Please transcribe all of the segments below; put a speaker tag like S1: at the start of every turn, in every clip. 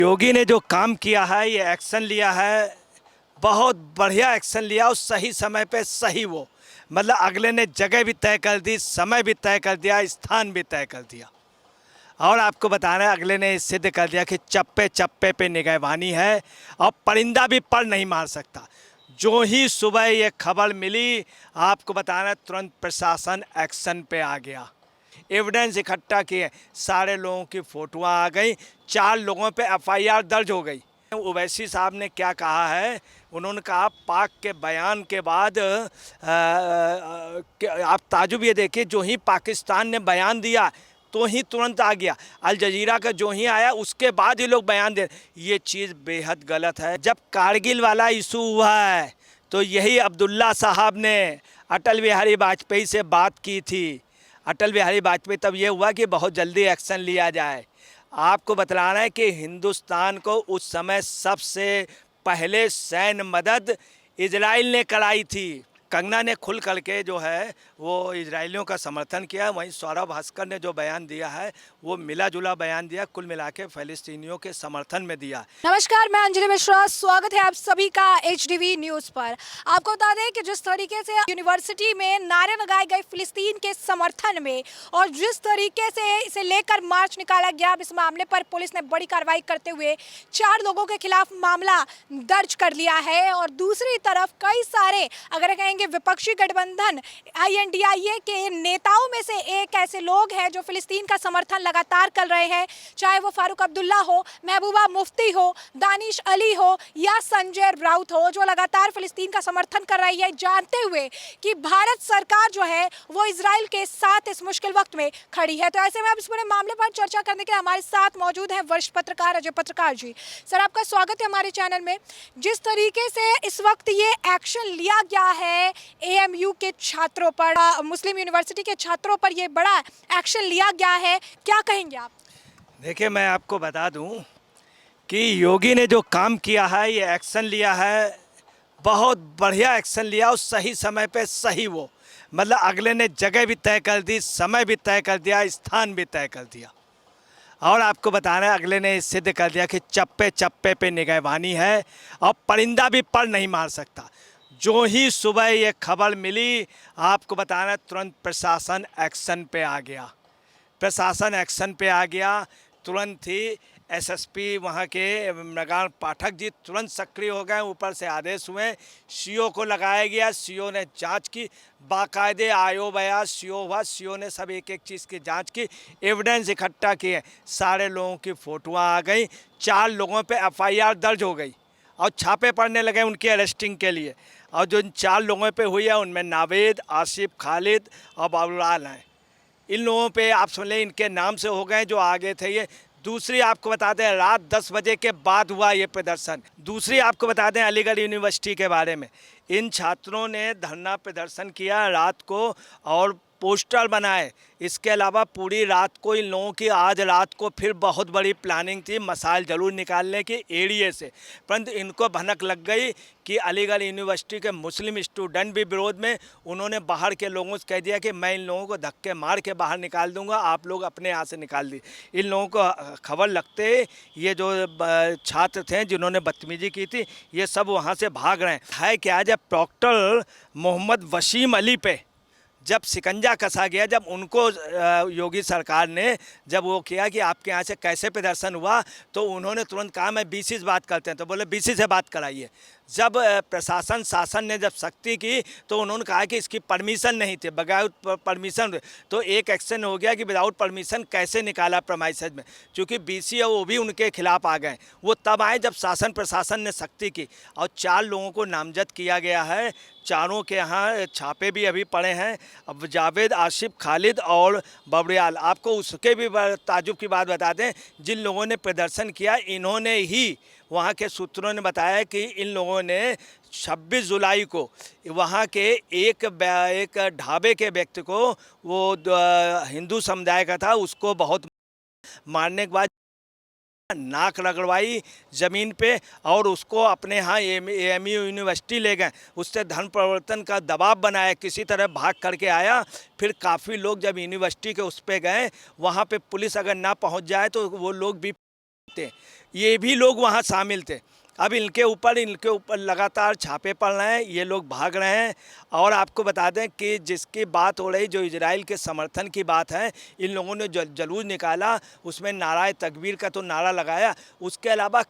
S1: योगी ने जो काम किया है, ये एक्शन लिया है, बहुत बढ़िया एक्शन लिया और सही समय पे सही वो मतलब अगले ने जगह भी तय कर दी, समय भी तय कर दिया, स्थान भी तय कर दिया। और आपको बताना है अगले ने सिद्ध कर दिया कि चप्पे चप्पे पे निगहबानी है और परिंदा भी पर नहीं मार सकता। जो ही सुबह ये खबर मिली, आपको बताना है तुरंत प्रशासन एक्शन पे आ गया, एविडेंस इकट्ठा किए, सारे लोगों की फ़ोटोआँ आ गई, 4 लोगों पे एफआईआर दर्ज हो गई। ओवैसी साहब ने क्या कहा है, उन्होंने कहा पाक के बयान के बाद आप ताजुब ये देखिए, जो ही पाकिस्तान ने बयान दिया तो ही तुरंत आ गया, अल जजीरा का जो ही आया उसके बाद ही लोग बयान दे। ये चीज़ बेहद गलत है। जब कारगिल वाला इशू हुआ है तो यही अब्दुल्ला साहब ने अटल बिहारी वाजपेयी से बात की थी। अटल बिहारी वाजपेयी तब ये हुआ कि बहुत जल्दी एक्शन लिया जाए। आपको बतलाना है कि हिंदुस्तान को उस समय सबसे पहले सैन्य मदद इजराइल ने कराई थी। कंगना ने खुल करके जो है वो इजराइलियों का समर्थन किया। वहीं सौरभ भास्कर ने जो बयान दिया है वो मिला जुला बयान दिया, कुल मिला के फ़लस्तीनियों के समर्थन में दिया।
S2: नमस्कार, मैं अंजलि मिश्रा, स्वागत है आप सभी का एचडीवी न्यूज़ पर। आपको बता दें कि जिस तरीके से यूनिवर्सिटी में नारे लगाए गए फिलिस्तीन के समर्थन में और जिस तरीके से इसे लेकर मार्च निकाला गया, इस मामले पर पुलिस ने बड़ी कार्रवाई करते हुए 4 लोगों के खिलाफ मामला दर्ज कर लिया है। और दूसरी तरफ कई सारे अगर कहेंगे विपक्षी गठबंधन INDIA के नेताओं में से एक ऐसे लोग हैं जो फिलिस्तीन का समर्थन लगातार कर रहे हैं, चाहे वो फारूक अब्दुल्ला हो, महबूबा मुफ्ती हो, दानिश अली हो या संजय राउत हो, जो लगातार फिलिस्तीन का समर्थन कर रही है, जानते हुए कि भारत सरकार जो है वो इजराइल के साथ इस मुश्किल वक्त में खड़ी है। तो ऐसे में अब इस पूरे मामले पर चर्चा करने के लिए हमारे साथ मौजूद हैं वरिष्ठ पत्रकार अजय पत्रकार जी। सर, आपका स्वागत है हमारे चैनल में। जिस तरीके से इस वक्त ये एक्शन लिया गया है AMU के छात्रों पर, मुस्लिम यूनिवर्सिटी के छात्रों पर ये बड़ा एक्शन लिया गया है, क्या कहेंगे आप?
S1: देखिए, मैं आपको बता दूं कि योगी ने जो काम किया है, ये एक्शन लिया है, बहुत बढ़िया एक्शन लिया और सही समय पे सही वो मतलब अगले ने जगह भी तय कर दी, समय भी तय कर दिया, स्थान भी तय कर दिया। और आपको बताना है अगले ने सिद्ध कर दिया कि चप्पे चप्पे पे निगहबानी है और परिंदा भी पर नहीं मार सकता। जो ही सुबह ये खबर मिली, आपको बताना है तुरंत प्रशासन एक्शन पे आ गया। प्रशासन एक्शन पे आ गया, तुरंत ही SSP वहाँ के मृगाल पाठक जी तुरंत सक्रिय हो गए, ऊपर से आदेश हुए, CO को लगाया गया, CO ने जांच की, बाकायदे आयोग आया, CO हुआ, CO ने सब एक एक चीज़ की जांच की, एविडेंस इकट्ठा किए, सारे लोगों की फ़ोटोआँ आ गई, 4 लोगों पे FIR दर्ज हो गई और छापे पड़ने लगे उनकी अरेस्टिंग के लिए। और जो इन 4 लोगों पे हुई है उनमें नावेद, आसिफ, खालिद और बाबूलाल हैं। इन लोगों पे आप समझ लें इनके नाम से हो गए जो आगे थे ये। दूसरी आपको बता दें, रात 10 बजे के बाद हुआ ये प्रदर्शन। दूसरी आपको बता दें अलीगढ़ यूनिवर्सिटी के बारे में, इन छात्रों ने धरना प्रदर्शन किया रात को और पोस्टर बनाए। इसके अलावा पूरी रात को इन लोगों की आज रात को फिर बहुत बड़ी प्लानिंग थी मसाइल ज़रूर निकालने की एरिए से, परंतु इनको भनक लग गई कि अलीगढ़ यूनिवर्सिटी के मुस्लिम स्टूडेंट भी विरोध में, उन्होंने बाहर के लोगों से कह दिया कि मैं इन लोगों को धक्के मार के बाहर निकाल दूंगा, आप लोग अपने यहाँ से निकाल दी। इन लोगों को खबर लगते ये जो छात्र थे जिन्होंने बदतमीजी की थी, ये सब वहाँ से भाग रहे हैं। क्या, जब डॉक्टर मोहम्मद वसीम अली पे जब शिकंजा कसा गया, जब उनको योगी सरकार ने जब वो किया कि आपके यहाँ से कैसे प्रदर्शन हुआ, तो उन्होंने तुरंत कहा मैं BC से बात करते हैं, तो बोले BC से बात कराइए। जब प्रशासन शासन ने जब सख्ती की तो उन्होंने कहा कि इसकी परमिशन नहीं थी, बगैर परमिशन, तो एक एक्शन हो गया कि विदाउट परमिशन कैसे निकाला प्रमाइसेज में, चूँकि BC है वो भी उनके खिलाफ आ गए। वो तब आए जब शासन प्रशासन ने सख्ती की और 4 लोगों को नामजद किया गया है। चारों के यहाँ छापे भी अभी पड़े हैं, अब जावेद, आसिफ, खालिद और बबरियाल। आपको उसके भी ताजुब की बात बता दें, जिन लोगों ने प्रदर्शन किया इन्होंने ही, वहाँ के सूत्रों ने बताया कि इन लोगों ने 26 जुलाई को वहाँ के एक ढाबे के व्यक्ति को, वो हिंदू समुदाय का था, उसको बहुत मारने के बाद नाक रगड़वाई ज़मीन पे और उसको अपने यहाँ AMU यूनिवर्सिटी ले गए, उससे धन प्रवर्तन का दबाव बनाया, किसी तरह भाग करके आया। फिर काफ़ी लोग जब यूनिवर्सिटी के उस पे गए, वहाँ पे पुलिस अगर ना पहुँच जाए तो वो लोग भी थे, ये भी लोग वहाँ शामिल थे। अब इनके ऊपर लगातार छापे पड़ रहे हैं, ये लोग भाग रहे हैं। और आपको बता दें कि जिसकी बात हो रही, जो इजराइल के समर्थन की बात है, इन लोगों ने जलूस निकाला, उसमें नाराए तकबीर का तो नारा लगाया, उसके अलावा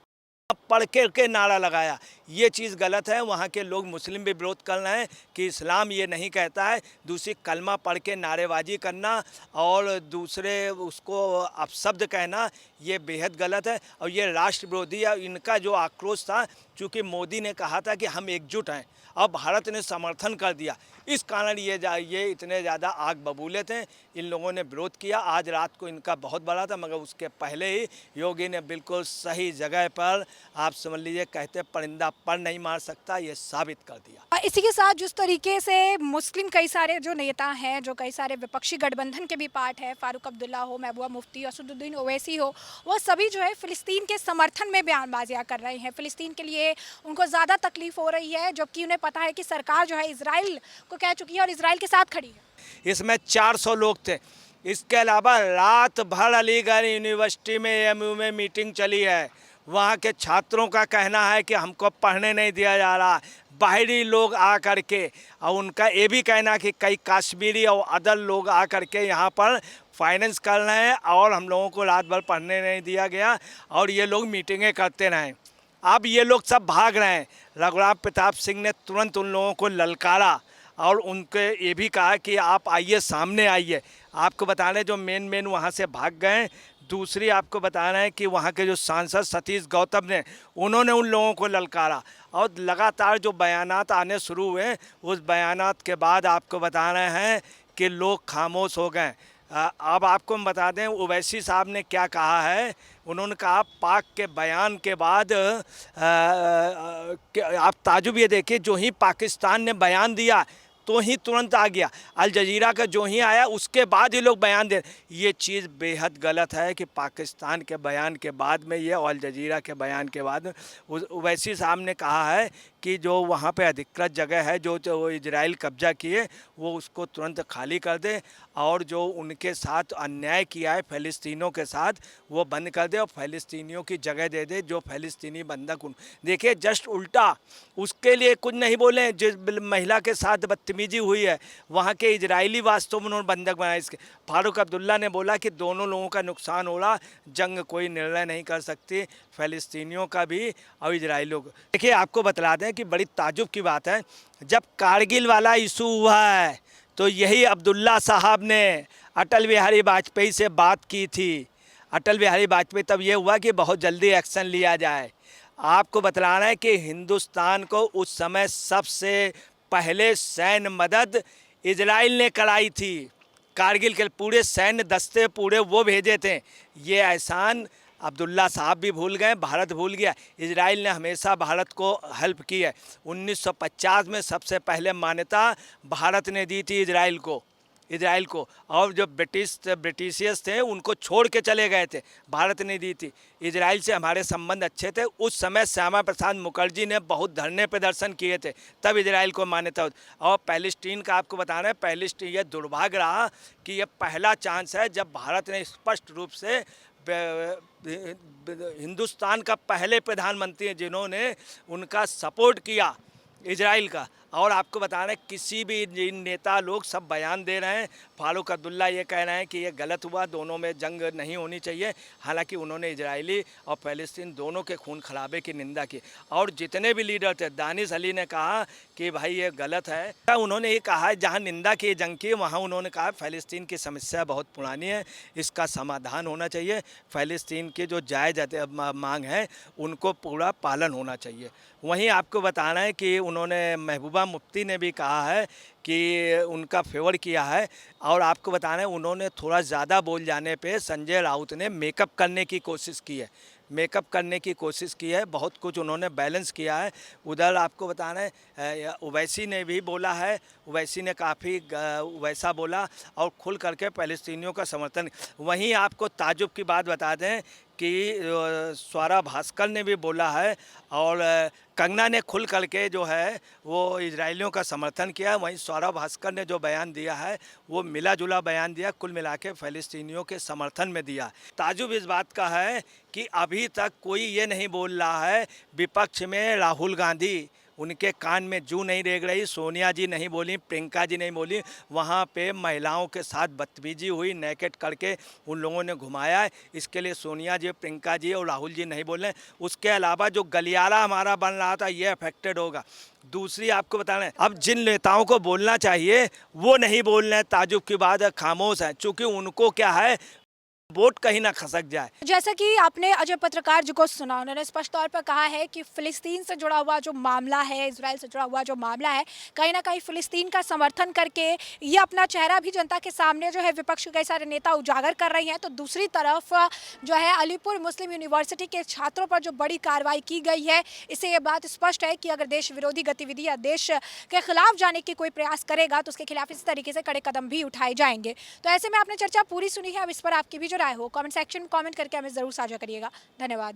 S1: पढ़ के नारा लगाया। ये चीज़ गलत है। वहाँ के लोग मुस्लिम भी विरोध कर रहे हैं कि इस्लाम ये नहीं कहता है। दूसरी कलमा पढ़ के नारेबाजी करना और दूसरे उसको अपशब्द कहना, ये बेहद गलत है और ये राष्ट्र विरोधी है। इनका जो आक्रोश था, चूँकि मोदी ने कहा था कि हम एकजुट हैं और भारत ने समर्थन कर दिया, इस कारण ये इतने ज़्यादा आग बबूले थे। इन लोगों ने विरोध किया। आज रात को इनका बहुत बड़ा था, मगर उसके पहले ही योगी ने बिल्कुल सही जगह पर, आप समझ लीजिए, कहते परिंदा पर नहीं मार सकता, ये साबित कर दिया।
S2: इसी के साथ जिस तरीके से मुस्लिम कई सारे जो नेता हैं, जो कई सारे विपक्षी गठबंधन के भी पार्ट है, फारूक अब्दुल्ला हो, महबूबा मुफ्ती, असदुद्दीन ओवैसी हो, वो सभी जो है फ़िलिस्तीन के समर्थन में बयानबाजियाँ कर रहे हैं। फ़िलिस्तीन के लिए उनको ज़्यादा तकलीफ हो रही है, जबकि उन्हें पता है कि सरकार जो है इजराइल को कह चुकी है और इजराइल के साथ खड़ी है।
S1: इसमें 400 लोग थे। इसके अलावा रात भर अलीगढ़ यूनिवर्सिटी में एएमयू में मीटिंग चली है। वहाँ के छात्रों का कहना है कि हमको पढ़ने नहीं दिया जा रहा। बाहरी लोग आ कर के, और उनका ये भी कहना है कि कई कश्मीरी और अदर लोग आ कर के यहाँ पर फाइनेंस कर रहे हैं और हम लोगों को रात भर पढ़ने नहीं दिया गया और ये लोग मीटिंगें करते रहें। अब ये लोग सब भाग रहे हैं। रघुराम प्रताप सिंह ने तुरंत उन लोगों को ललकारा और उनके ये भी कहा कि आप आइए, सामने आइए। आपको बता रहे हैं जो मेन वहाँ से भाग गए। दूसरी आपको बता रहे हैं कि वहाँ के जो सांसद सतीश गौतम ने, उन्होंने उन लोगों को ललकारा और लगातार जो बयानात आने शुरू हुए, उस बयानात के बाद आपको बता रहे हैं कि लोग खामोश हो गए। अब आपको हम बता दें ओवैसी साहब ने क्या कहा है। उन्होंने कहा पाक के बयान के बाद आप ताजुब ये देखिए, जो ही पाकिस्तान ने बयान दिया तो ही तुरंत आ गया। अल जजीरा का जो ही आया उसके बाद ही लोग बयान दे। ये चीज़ बेहद गलत है कि पाकिस्तान के बयान के बाद में ये, और अल जजीरा के बयान के बाद ओवैसी साहब ने कहा है कि जो वहाँ पे अधिकृत जगह है, जो इजराइल कब्जा किए, वो उसको तुरंत खाली कर दे और जो उनके साथ अन्याय किया है फ़लस्तीनियों के साथ, वो बंद कर दे और फ़लस्तीनियों की जगह दे दे। जो फ़लस्तीनी बंधक देखिए, जस्ट उल्टा उसके लिए कुछ नहीं बोले। जिस महिला के साथ बदतमीजी हुई है, वहाँ के इजरायली वास्तव में उन्होंने बंधक बनाया। इसके फारूक अब्दुल्ला ने बोला कि दोनों लोगों का नुकसान हो रहा, जंग कोई निर्णय नहीं कर सकती, फ़लस्तीनियों का भी और इजरायलियों का। देखिए, आपको बतला दें कि बड़ी ताजुब की बात है, जब कारगिल वाला इशू हुआ है तो यही अब्दुल्ला साहब ने अटल बिहारी वाजपेयी से बात की थी। अटल बिहारी वाजपेयी तब ये हुआ कि बहुत जल्दी एक्शन लिया जाए। आपको बतला रहे हैं कि हिंदुस्तान को उस समय सबसे पहले सैन्य मदद इजराइल ने कराई थी। कारगिल के पूरे सैन्य दस्ते पूरे वो भेजे थे। ये एहसान अब्दुल्ला साहब भी भूल गए, भारत भूल गया। इजराइल ने हमेशा भारत को हेल्प की है। 1950 में सबसे पहले मान्यता भारत ने दी थी इजराइल को, और जो ब्रिटिशियर्स थे उनको छोड़ के चले गए थे, भारत ने दी थी। इजराइल से हमारे संबंध अच्छे थे। उस समय श्यामा प्रसाद मुखर्जी ने बहुत धरने प्रदर्शन किए थे, तब इजराइल को मान्यता होती। और पैलेस्टीन का आपको बता रहे हैं, पैलेस्टीन ये दुर्भाग्य रहा कि यह पहला चांस है जब भारत ने स्पष्ट रूप से हिंदुस्तान का पहले प्रधानमंत्री हैं जिन्होंने उनका सपोर्ट किया इजराइल का। और आपको बता रहे हैं किसी भी नेता लोग सब बयान दे रहे हैं। फारूक अब्दुल्ला ये कह रहे हैं कि ये गलत हुआ, दोनों में जंग नहीं होनी चाहिए। हालांकि उन्होंने इजरायली और फ़लस्तीन दोनों के खून खराबे की निंदा की। और जितने भी लीडर थे, दानिश अली ने कहा कि भाई ये गलत है। उन्होंने ये कहा, जहाँ निंदा की जंग की, वहाँ उन्होंने कहा फ़लस्तीन की समस्या बहुत पुरानी है, इसका समाधान होना चाहिए। फ़लस्तीन की जो जायज़ मांग है उनको पूरा पालन होना चाहिए। वहीं आपको बता रहे हैं कि उन्होंने महबूबा मुफ्ती ने भी कहा है कि उनका फेवर किया है। और आपको बता रहे हैं उन्होंने थोड़ा ज़्यादा बोल जाने पे संजय राउत ने मेकअप करने की कोशिश की है। बहुत कुछ उन्होंने बैलेंस किया है। उधर आपको बता रहे हैं ओवैसी ने भी बोला है, ओवैसी ने काफ़ी वैसा बोला और खुल करके फ़लस्तीनियों का समर्थन। वहीं आपको ताजुब की बात बता दें कि स्वरा भास्कर ने भी बोला है और कंगना ने खुल करके जो है वो इजरायलियों का समर्थन किया। वहीं स्वरा भास्कर ने जो बयान दिया है वो मिला जुला बयान दिया, कुल मिला के फ़लस्तीनियों के समर्थन में दिया। ताजुब इस बात का है कि अभी तक कोई ये नहीं बोल रहा है, विपक्ष में राहुल गांधी उनके कान में जूं नहीं रेंग रही, सोनिया जी नहीं बोली, प्रियंका जी नहीं बोली, वहाँ पे महिलाओं के साथ बदतमीजी हुई, नेकेट करके उन लोगों ने घुमाया है। इसके लिए सोनिया जी, प्रियंका जी और राहुल जी नहीं बोल रहे। उसके अलावा जो गलियारा हमारा बन रहा था ये अफेक्टेड होगा। दूसरी आपको बता रहे हैं, अब जिन नेताओं को बोलना चाहिए वो नहीं बोल रहे हैं, ताजुब की बात है, खामोश हैं, चूँकि उनको क्या है वोट कहीं ना खसक जाए।
S2: जैसा कि आपने अजय पत्रकार जी को सुना, उन्होंने स्पष्ट तौर पर कहा है कि फिलिस्तीन से जुड़ा हुआ जो मामला है, इजराइल से जुड़ा हुआ जो मामला है, कहीं ना कहीं फिलिस्तीन का समर्थन करके ये अपना चेहरा भी जनता के सामने जो है विपक्ष के कई सारे नेता उजागर कर रही हैं। तो दूसरी तरफ जो है अलीपुर मुस्लिम यूनिवर्सिटी के छात्रों पर जो बड़ी कार्रवाई की गई है, इससे ये बात स्पष्ट है कि अगर देश विरोधी गतिविधि या देश के खिलाफ जाने की कोई प्रयास करेगा तो उसके खिलाफ इस तरीके से कड़े कदम भी उठाए जाएंगे। तो ऐसे में आपने चर्चा पूरी सुनी है, अब इस पर आपकी भी जो राय हो कमेंट सेक्शन में कमेंट करके हमें ज़रूर साझा करिएगा। धन्यवाद।